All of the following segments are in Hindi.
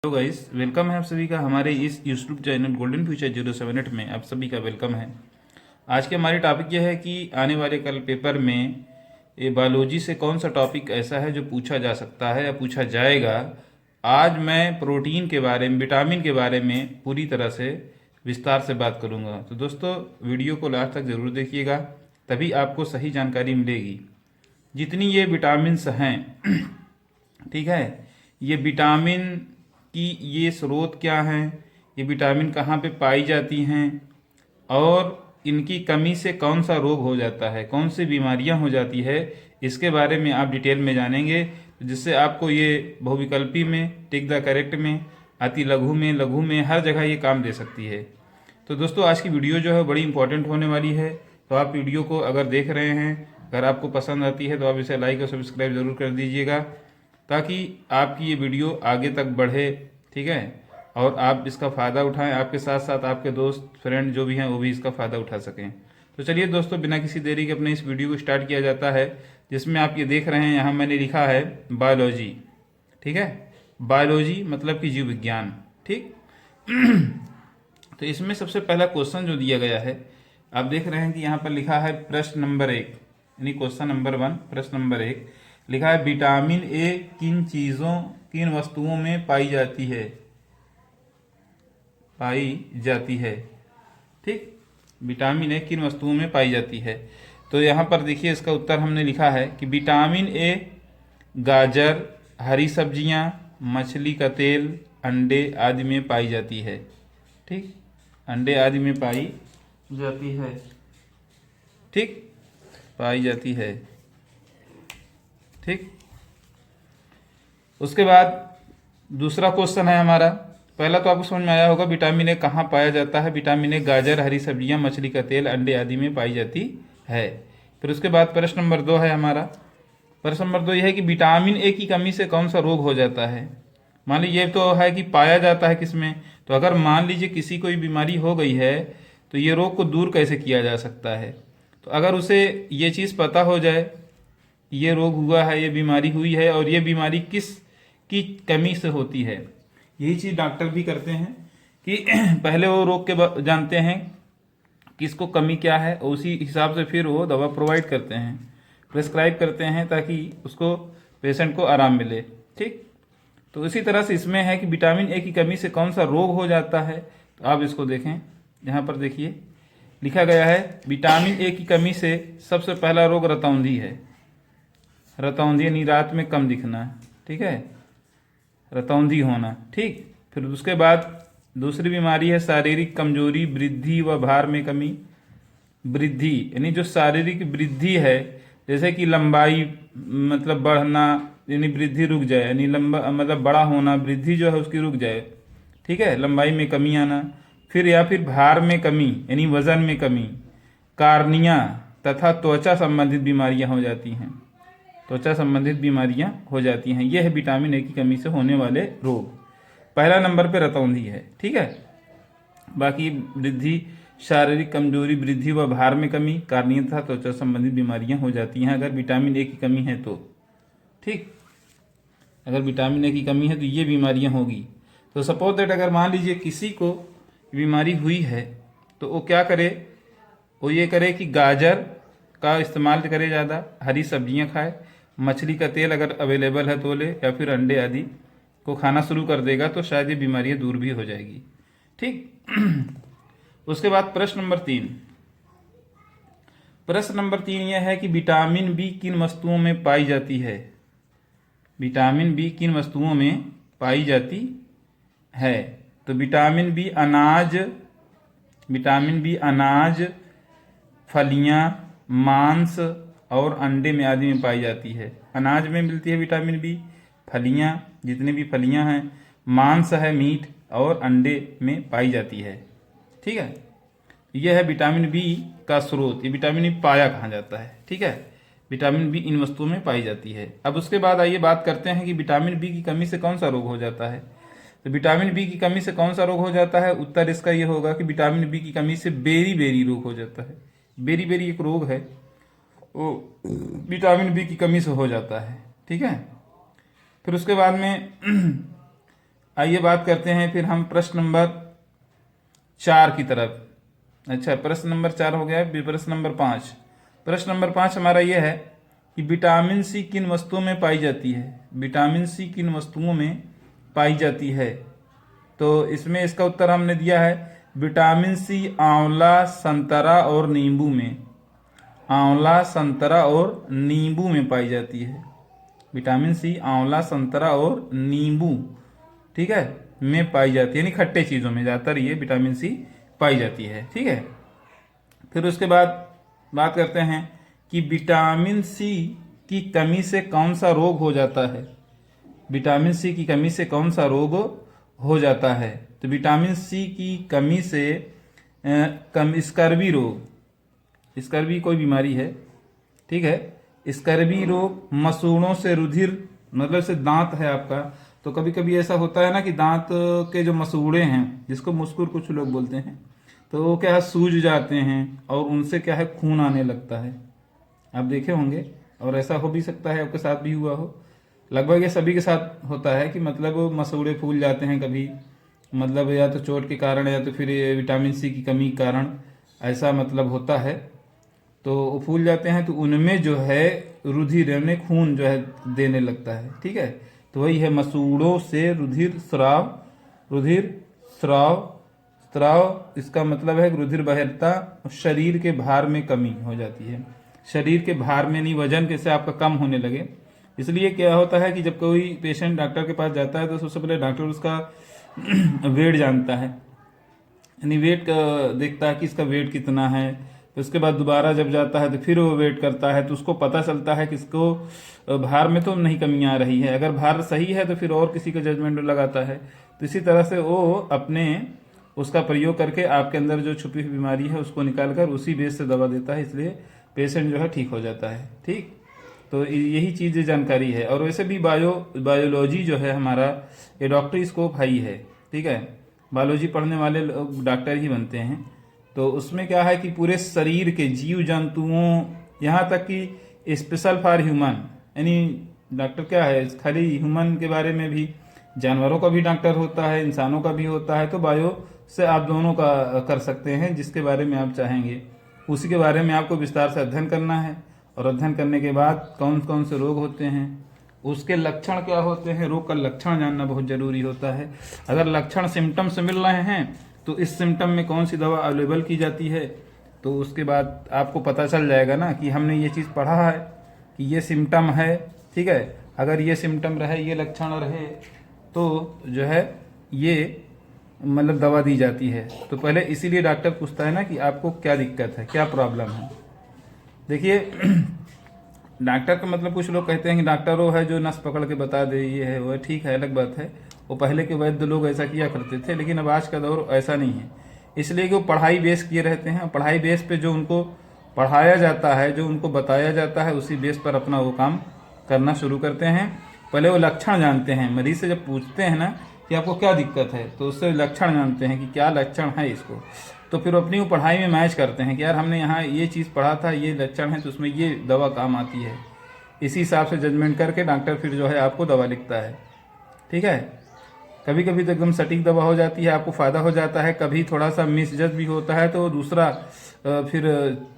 हेलो गाइस, वेलकम है आप सभी का हमारे इस यूट्यूब चैनल गोल्डन फ्यूचर 078 में। आप सभी का वेलकम है। आज के हमारी टॉपिक यह है कि आने वाले कल पेपर में ये बायोलॉजी से कौन सा टॉपिक ऐसा है जो पूछा जा सकता है या पूछा जाएगा। आज मैं प्रोटीन के बारे में, विटामिन के बारे में पूरी तरह से विस्तार से बात करूंगा। तो दोस्तों, वीडियो को लास्ट तक ज़रूर देखिएगा, तभी आपको सही जानकारी मिलेगी। जितनी ये विटामिन्स हैं ठीक है, ये विटामिन कि ये स्रोत क्या हैं, ये विटामिन कहाँ पे पाई जाती हैं और इनकी कमी से कौन सा रोग हो जाता है, कौन सी बीमारियां हो जाती है, इसके बारे में आप डिटेल में जानेंगे, जिससे आपको ये बहुविकल्पी में, टिक द करेक्ट में, अति लघु में, लघु में, हर जगह ये काम दे सकती है। तो दोस्तों, आज की वीडियो जो है बड़ी इंपॉर्टेंट होने वाली है। तो आप वीडियो को अगर देख रहे हैं, अगर आपको पसंद आती है तो आप इसे लाइक और सब्सक्राइब ज़रूर कर दीजिएगा, ताकि आपकी ये वीडियो आगे तक बढ़े, ठीक है, और आप इसका फ़ायदा उठाएं। आपके साथ साथ आपके दोस्त फ्रेंड जो भी हैं वो भी इसका फ़ायदा उठा सकें। तो चलिए दोस्तों, बिना किसी देरी के अपने इस वीडियो को स्टार्ट किया जाता है, जिसमें आप ये देख रहे हैं, यहाँ मैंने लिखा है बायोलॉजी। ठीक है, बायोलॉजी मतलब कि जीव विज्ञान। ठीक तो इसमें सबसे पहला क्वेश्चन जो दिया गया है, आप देख रहे हैं कि यहाँ पर लिखा है प्रश्न नंबर 1, यानी क्वेश्चन नंबर 1, प्रश्न नंबर 1 लिखा है विटामिन ए किन वस्तुओं में पाई जाती है। ठीक, विटामिन ए किन वस्तुओं में पाई जाती है। तो यहाँ पर देखिए, इसका उत्तर हमने लिखा है कि विटामिन ए गाजर, हरी सब्जियाँ, मछली का तेल, अंडे आदि में पाई जाती है। ठीक, अंडे आदि में पाई जाती है। ठीक, पाई जाती है। ठीक, उसके बाद दूसरा क्वेश्चन है हमारा। पहला तो आपको समझ में आया होगा विटामिन ए कहाँ पाया जाता है। विटामिन ए गाजर, हरी सब्जियां, मछली का तेल, अंडे आदि में पाई जाती है। फिर उसके बाद प्रश्न नंबर 2 है हमारा। प्रश्न नंबर 2 यह है कि विटामिन ए की कमी से कौन सा रोग हो जाता है। मान लीजिए, ये तो है कि पाया जाता है किसमें, तो अगर मान लीजिए किसी कोई बीमारी हो गई है, तो ये रोग को दूर कैसे किया जा सकता है। तो अगर उसे ये चीज़ पता हो जाए, ये रोग हुआ है, ये बीमारी हुई है, और ये बीमारी किस की कमी से होती है, यही चीज़ डॉक्टर भी करते हैं कि पहले वो रोग के जानते हैं किसको कमी क्या है, और उसी हिसाब से फिर वो दवा प्रोवाइड करते हैं, प्रेस्क्राइब करते हैं, ताकि उसको पेशेंट को आराम मिले। ठीक, तो इसी तरह से इसमें है कि विटामिन ए की कमी से कौन सा रोग हो जाता है। तो आप इसको देखें, यहाँ पर देखिए लिखा गया है विटामिन ए की कमी से सबसे पहला रोग रतौंधी है। रतौंधी यानी रात में कम दिखना। ठीक है, रतौंधी होना। ठीक, फिर उसके बाद दूसरी बीमारी है शारीरिक कमजोरी, वृद्धि व भार में कमी। वृद्धि यानी जो शारीरिक वृद्धि है, जैसे कि लंबाई मतलब बढ़ना, यानी वृद्धि रुक जाए, यानी लंबा मतलब बड़ा होना, वृद्धि जो है उसकी रुक जाए। ठीक है, लंबाई में कमी आना। फिर या फिर भार में कमी यानी वजन में कमी। कार्निया तथा त्वचा संबंधित बीमारियां हो जाती हैं। त्वचा संबंधित बीमारियां हो जाती हैं। यह है विटामिन ए की कमी से होने वाले रोग। पहला नंबर पे रतौंधी है। ठीक है, बाकी वृद्धि, शारीरिक कमजोरी, वृद्धि व भार में कमी, कार्निया तथा त्वचा संबंधित बीमारियां हो जाती हैं अगर विटामिन ए की कमी है तो। ठीक, अगर विटामिन ए की कमी है तो ये बीमारियां होगी। तो सपोज दैट अगर मान लीजिए किसी को बीमारी हुई है, तो वो क्या करे, वो ये करे कि गाजर का इस्तेमाल करे ज़्यादा, हरी सब्जियां खाए, मछली का तेल अगर अवेलेबल है तो ले, या फिर अंडे आदि को खाना शुरू कर देगा, तो शायद ये बीमारियां दूर भी हो जाएगी। ठीक, उसके बाद प्रश्न नंबर 3। प्रश्न नंबर 3 यह है कि विटामिन बी किन वस्तुओं में पाई जाती है। विटामिन बी किन वस्तुओं में पाई जाती है। तो विटामिन बी अनाज, फलियां, मांस और अंडे में आदि में पाई जाती है। अनाज में मिलती है विटामिन बी, फलियां, जितने भी फलियां हैं, मांस है मीट, और अंडे में पाई जाती है। ठीक है, यह है विटामिन बी का स्रोत। ये विटामिन बी पाया कहाँ जाता है। ठीक है, विटामिन बी इन वस्तुओं में पाई जाती है। अब उसके बाद आइए बात करते हैं कि विटामिन बी की कमी से कौन सा रोग हो जाता है। तो विटामिन बी की कमी से कौन सा रोग हो जाता है, उत्तर इसका ये होगा कि विटामिन बी की कमी से बेरी रोग हो जाता है। बेरी एक रोग है, वो विटामिन बी की कमी से हो जाता है। ठीक है, फिर उसके बाद में आइए बात करते हैं फिर हम प्रश्न नंबर 4 की तरफ। अच्छा, प्रश्न नंबर 4 हो गया। प्रश्न नंबर 5। प्रश्न नंबर 5 हमारा यह है कि विटामिन सी किन वस्तुओं में पाई जाती है। विटामिन सी किन वस्तुओं में पाई जाती है। तो इसमें इसका उत्तर हमने दिया है विटामिन सी आंवला, संतरा और नींबू में। आंवला, संतरा और नींबू में पाई जाती है। विटामिन सी आंवला, संतरा और नींबू, ठीक है, में पाई जाती है, यानी खट्टे चीज़ों में ज़्यादातर ये विटामिन सी पाई जाती है। ठीक है, फिर उसके बाद बात करते हैं कि विटामिन सी की कमी से कौन सा रोग हो जाता है। विटामिन सी की कमी से कौन सा रोग हो जाता है। तो विटामिन सी की कमी से स्कर्वी रोग, स्कर्वी कोई बीमारी है, ठीक है, स्कर्वी रोग, मसूड़ों से रुधिर, मतलब से दांत है आपका, तो कभी कभी ऐसा होता है ना कि दांत के जो मसूड़े हैं, जिसको मुस्कुर कुछ लोग बोलते हैं, तो वो क्या है सूज जाते हैं और उनसे क्या है खून आने लगता है। आप देखे होंगे, और ऐसा हो भी सकता है आपके साथ भी हुआ हो। लगभग ये सभी के साथ होता है कि मतलब मसूड़े फूल जाते हैं कभी, मतलब या तो चोट के कारण या तो फिर विटामिन सी की कमी के कारण ऐसा मतलब होता है, तो वो फूल जाते हैं, तो उनमें जो है रुधिर यानी खून जो है देने लगता है। ठीक है, तो वही है मसूड़ों से रुधिर स्राव। रुधिर स्राव, स्राव इसका मतलब है रुधिर बहता, शरीर के भार में कमी हो जाती है। शरीर के भार में नहीं, वजन कैसे आपका कम होने लगे। इसलिए क्या होता है कि जब कोई पेशेंट डॉक्टर के पास जाता है तो सबसे पहले डॉक्टर उसका वेट जानता है, यानी वेट देखता है कि इसका वेट कितना है। तो उसके बाद दोबारा जब जाता है तो फिर वो वेट करता है, तो उसको पता चलता है कि इसको भार में तो नहीं कमी आ रही है। अगर भार सही है तो फिर और किसी का जजमेंट लगाता है। तो इसी तरह से वो अपने उसका प्रयोग करके आपके अंदर जो छुपी हुई बीमारी है उसको निकाल कर उसी बेस से दवा देता है, इसलिए पेशेंट जो है ठीक हो जाता है। ठीक, तो यही चीज़ जानकारी है। और वैसे भी बायोलॉजी जो है हमारा ये डॉक्टरी स्कोप हाई है। ठीक है, बायोलॉजी पढ़ने वाले लोग डॉक्टर ही बनते हैं। तो उसमें क्या है कि पूरे शरीर के जीव जंतुओं, यहाँ तक कि स्पेशल फॉर ह्यूमन, यानी डॉक्टर क्या है खाली ह्यूमन के बारे में भी, जानवरों का भी डॉक्टर होता है, इंसानों का भी होता है। तो बायो से आप दोनों का कर सकते हैं, जिसके बारे में आप चाहेंगे उसी के बारे में आपको विस्तार से अध्ययन करना है। और अध्ययन करने के बाद कौन कौन से रोग होते हैं, उसके लक्षण क्या होते हैं, रोग का लक्षण जानना बहुत जरूरी होता है। अगर लक्षण सिम्टम से मिल रहे हैं तो इस सिम्टम में कौन सी दवा अवेलेबल की जाती है, तो उसके बाद आपको पता चल जाएगा ना कि हमने ये चीज़ पढ़ा है कि ये सिम्टम है। ठीक है, अगर ये सिम्टम रहे, ये लक्षण रहे, तो जो है ये मतलब दवा दी जाती है। तो पहले इसीलिए डॉक्टर पूछता है ना कि आपको क्या दिक्कत है, क्या प्रॉब्लम है। देखिए डॉक्टर का मतलब कुछ लोग कहते हैं कि डॉक्टर वो है जो नस पकड़ के बता दे, ये है वो है, ठीक है, अलग बात है। वो पहले के वैद्य लोग ऐसा किया करते थे, लेकिन अब आज का दौर ऐसा नहीं है। इसलिए कि वो पढ़ाई बेस किए रहते हैं, पढ़ाई बेस पे जो उनको पढ़ाया जाता है, जो उनको बताया जाता है, उसी बेस पर अपना वो काम करना शुरू करते हैं। पहले वो लक्षण जानते हैं, मरीज से जब पूछते हैं ना कि आपको क्या दिक्कत है, तो उससे लक्षण जानते हैं कि क्या लक्षण है इसको, तो फिर अपनी वो पढ़ाई में मैच करते हैं कि यार हमने यहाँ ये चीज़ पढ़ा था, ये लक्षण है, तो उसमें ये दवा काम आती है। इसी हिसाब से जजमेंट करके डॉक्टर फिर जो है आपको दवा लिखता है। ठीक है, कभी कभी तो एकदम सटीक दवा हो जाती है, आपको फ़ायदा हो जाता है, कभी थोड़ा सा मिसजज भी होता है, तो फिर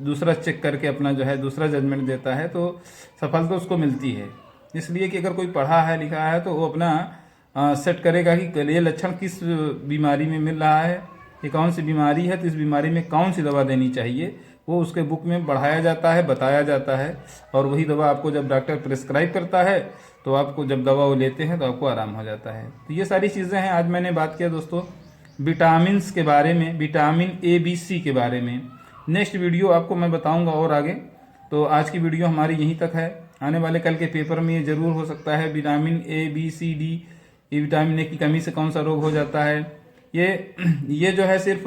दूसरा चेक करके अपना जो है दूसरा जजमेंट देता है, तो सफलता उसको मिलती है। इसलिए कि अगर कोई पढ़ा है लिखा है तो वो अपना सेट करेगा कि ये लक्षण किस बीमारी में मिल रहा है, ये कौन सी बीमारी है, तो इस बीमारी में कौन सी दवा देनी चाहिए, वो उसके बुक में बढ़ाया जाता है, बताया जाता है। और वही दवा आपको जब डॉक्टर प्रिस्क्राइब करता है तो आपको जब दवा वो लेते हैं तो आपको आराम हो जाता है। तो ये सारी चीज़ें हैं। आज मैंने बात किया दोस्तों विटामिन्स के बारे में, विटामिन ए बी सी के बारे में। नेक्स्ट वीडियो आपको मैं बताऊंगा और आगे। तो आज की वीडियो हमारी यहीं तक है। आने वाले कल के पेपर में ये ज़रूर हो सकता है vitamin A B C D, ये विटामिन ए की कमी से कौन सा रोग हो जाता है। ये जो है सिर्फ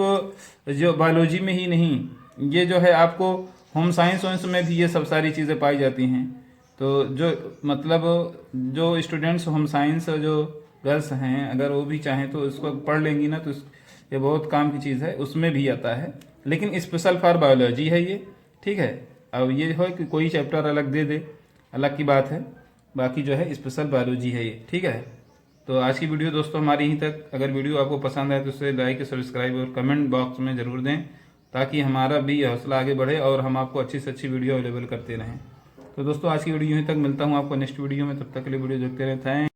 जो बायोलॉजी में ही नहीं, ये जो है आपको होम साइंस में भी ये सब सारी चीज़ें पाई जाती हैं। तो जो मतलब जो स्टूडेंट्स होम साइंस जो गर्ल्स हैं, अगर वो भी चाहें तो इसको पढ़ लेंगी ना, तो ये बहुत काम की चीज़ है, उसमें भी आता है। लेकिन स्पेशल फॉर बायोलॉजी है ये। ठीक है, अब ये हो कि कोई चैप्टर अलग दे दे, अलग की बात है, बाकी जो है स्पेशल बायोलॉजी है ये। ठीक है। तो आज की वीडियो दोस्तों हमारी यहीं तक। अगर वीडियो आपको पसंद आए तो उसे लाइक, सब्सक्राइब और कमेंट बॉक्स में ज़रूर दें, ताकि हमारा भी हौसला आगे बढ़े और हम आपको अच्छी से अच्छी वीडियो अवेलेबल करते रहें। तो दोस्तों आज की वीडियो यहीं तक, मिलता हूँ आपको नेक्स्ट वीडियो में। तब तक के लिए वीडियो देखते रहते हैं।